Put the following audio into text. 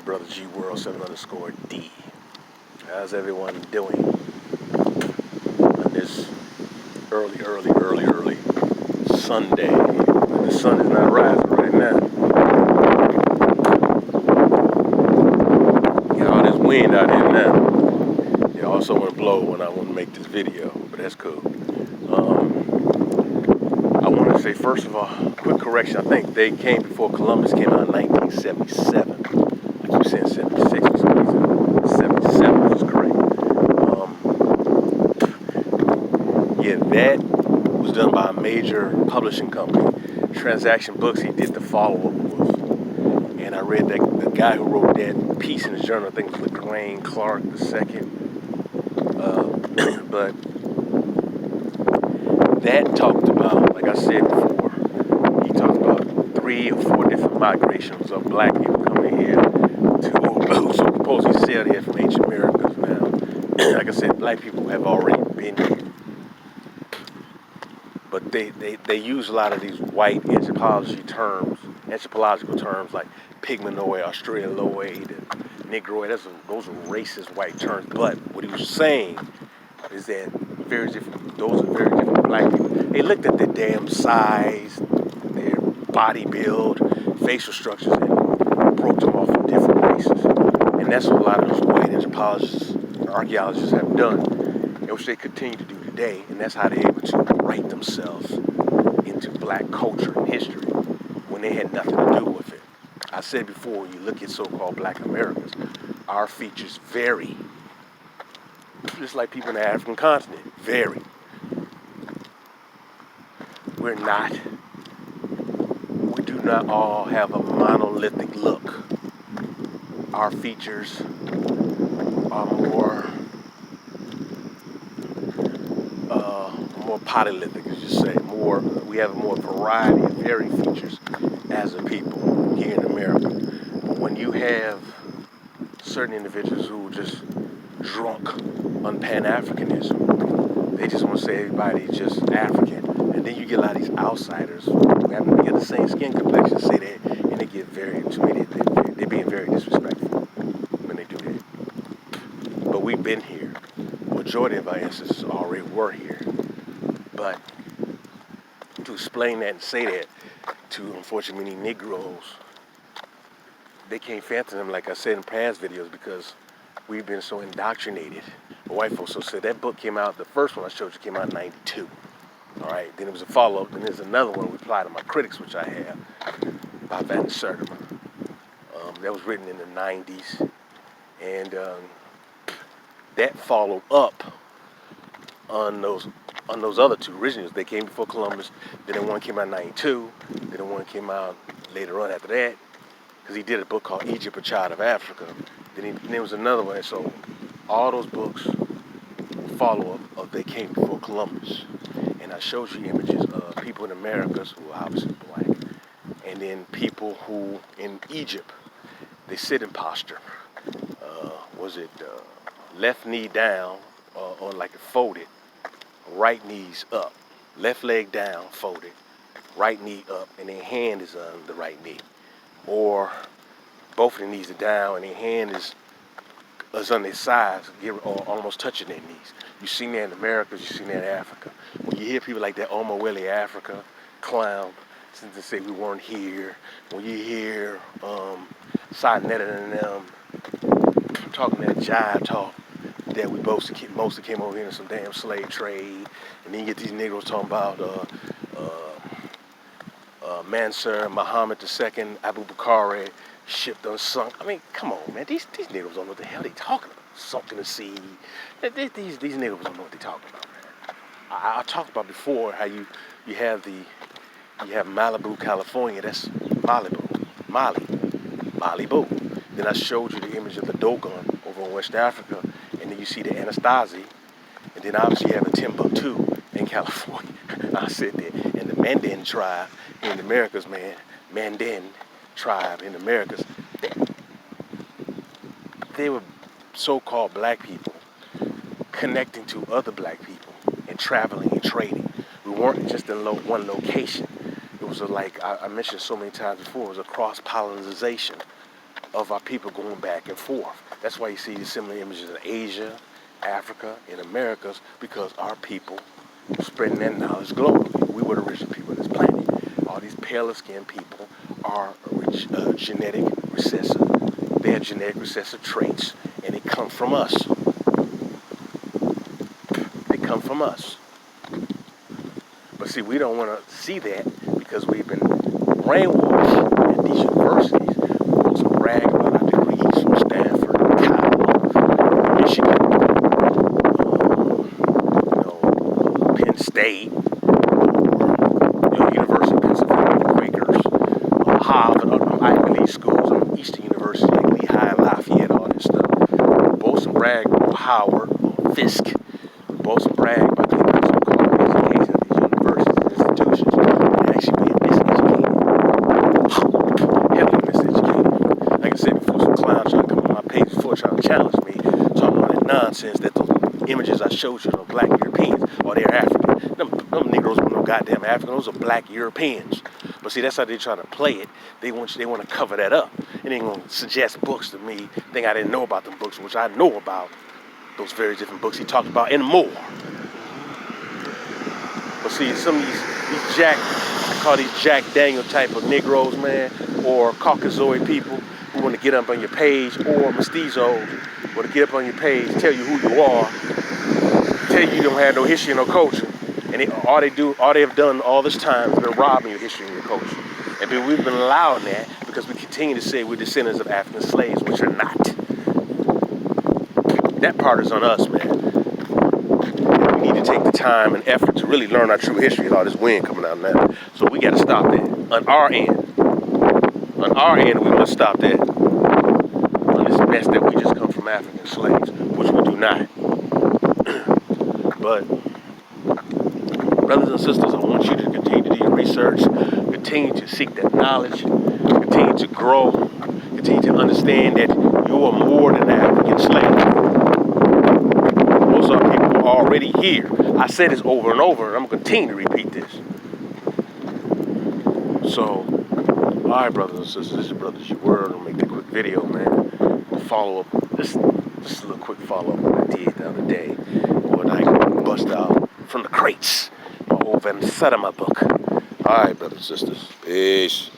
brother G World 7_D. How's everyone doing on this early Sunday? The sun is not rising right now. Got all this wind out here now. It also want to blow when I want to make this video, but that's cool. I want to say, first of all, quick correction. I think they came before Columbus came out in 1977. I keep saying 76 for some reason. 77 is correct. Yeah, that was done by a major publishing company. Transaction Books, he did the follow-up with. And I read that the guy who wrote that piece in his journal, I think it was LeGrane Clark II. But that talked about, like I said before, he talked about 3 or 4 different migrations of black people coming here to supposedly sailed here from ancient Americas now. Like I said, black people have already been here. But they use a lot of these white anthropological terms like pygmanoid, australoid, and negroid. Those are racist white terms. But what he was saying is that those are very different black people. They looked at their damn size, their body build, facial structures, and broke them off in different races. And that's what a lot of those white anthropologists and archaeologists have done, and which they continue to do today. And that's how they're able to write themselves into black culture and history when they had nothing to do with it. I said before, when you look at so-called black Americans, our features vary. Just like people in the African continent, vary. We do not all have a monolithic look. Our features are more polylithic, as you say. We have a more variety of varied features as a people here in America. But when you have certain individuals who are just drunk on Pan-Africanism, they just want to say everybody's just African. And then you get a lot of these outsiders who happen to get the same skin complexion, say that, and they get they're being very disrespectful when they do that. But we've been here. Majority of our ancestors already were here. But to explain that and say that to, unfortunately, many Negroes, they can't fathom them, like I said in past videos, because we've been so indoctrinated. The white folks so said that book came out, the first one I showed you came out in 92. All right, then it was a follow-up, then there's another one, Reply to My Critics, which I have, by Van Sertima. That was written in the 90s. And that followed up on those other 2 originals. They came before Columbus, then the one came out in 92, then the one came out later on after that, because he did a book called Egypt, a Child of Africa. Then there was another one. So all those books follow up of they came before Columbus. And I showed you images of people in Americas who are obviously black, and then people who in Egypt, they sit in posture. Left knee down, or like folded, right knee's up, left leg down, folded, right knee up, and their hand is on the right knee. Or both of their knees are down and their hand is on their sides, or almost touching their knees. You see that in America, you see that in Africa. When you hear people like that Omo Willie Africa clown, since they say we weren't here, when you hear Sinetta and them talking that jive talk, that we mostly came over here in some damn slave trade, and then you get these Negroes talking about Mansur, Muhammad II, Abu Bakr, ship done sunk. I mean, come on, man. These Negroes don't know what the hell they talking about. Sunk in the sea. These Negroes don't know what they talking about, man. I talked about before how you have Malibu, California. That's Malibu. Then I showed you the image of the Dogon over in West Africa, and then you see the Anasazi, and then obviously you have a Timbuktu in California. I said that, and the Mandan tribe in the Americas, man, Mandan tribe in the Americas, they were so-called black people connecting to other black people and traveling and trading. We weren't just in one location. It was like I mentioned so many times before, it was a cross-pollination of our people going back and forth. That's why you see these similar images in Asia, Africa, and Americas, because our people spreading that knowledge globally. We were the original people on this planet. All these paler skinned people are genetic recessive. They have genetic recessive traits, and they come from us. They come from us. But see, we don't want to see that because we've been brainwashed at these universities. We want to brag about our degrees from Stanford, Cal, Michigan, Penn State, University of Pennsylvania, Quakers, Harvard, Ivy League schools, Eastern University, like Lehigh, Lafayette, all this stuff. Boast and brag about Howard, Fisk. Boast and brag about the so-called education of these universities and institutions. And actually being miseducated. Heavily miseducated. Like I said before, some clowns trying to come on my page before trying to challenge me, talking about that nonsense that those images I showed you of black Europeans, or they're African. Them Negroes were no goddamn African. Those are black Europeans. But see, that's how they try to play it. They want to cover that up. And they're going to suggest books to me, think I didn't know about them books, which I know about those very different books he talked about and more. But see, some of these I call these Jack Daniel type of Negroes, man, or Caucasoid people who want to get up on your page, or mestizos want to get up on your page, tell you who you are, tell you don't have no history, no culture. And all they have done all this time is been robbing your history and your culture. And we've been allowing that because we continue to say we're descendants of African slaves, which are not. That part is on us, man. We need to take the time and effort to really learn our true history and all this wind coming out now. So we got to stop that. On our end, we must stop that. On this mess that we just come from African slaves, which we do not. But brothers and sisters, I want you to continue to do your research, continue to seek that knowledge, continue to grow, continue to understand that you are more than an African slave. Most of our people are already here. I said this over and over, and I'm going to continue to repeat this. So, all right, brothers and sisters, this is Brothers Your Word. I'll make that quick video, man, to follow up. Just a little quick follow-up what I did the other day, when I bust out from the crates. My old Van Sedema book. All right, brothers and sisters. Peace.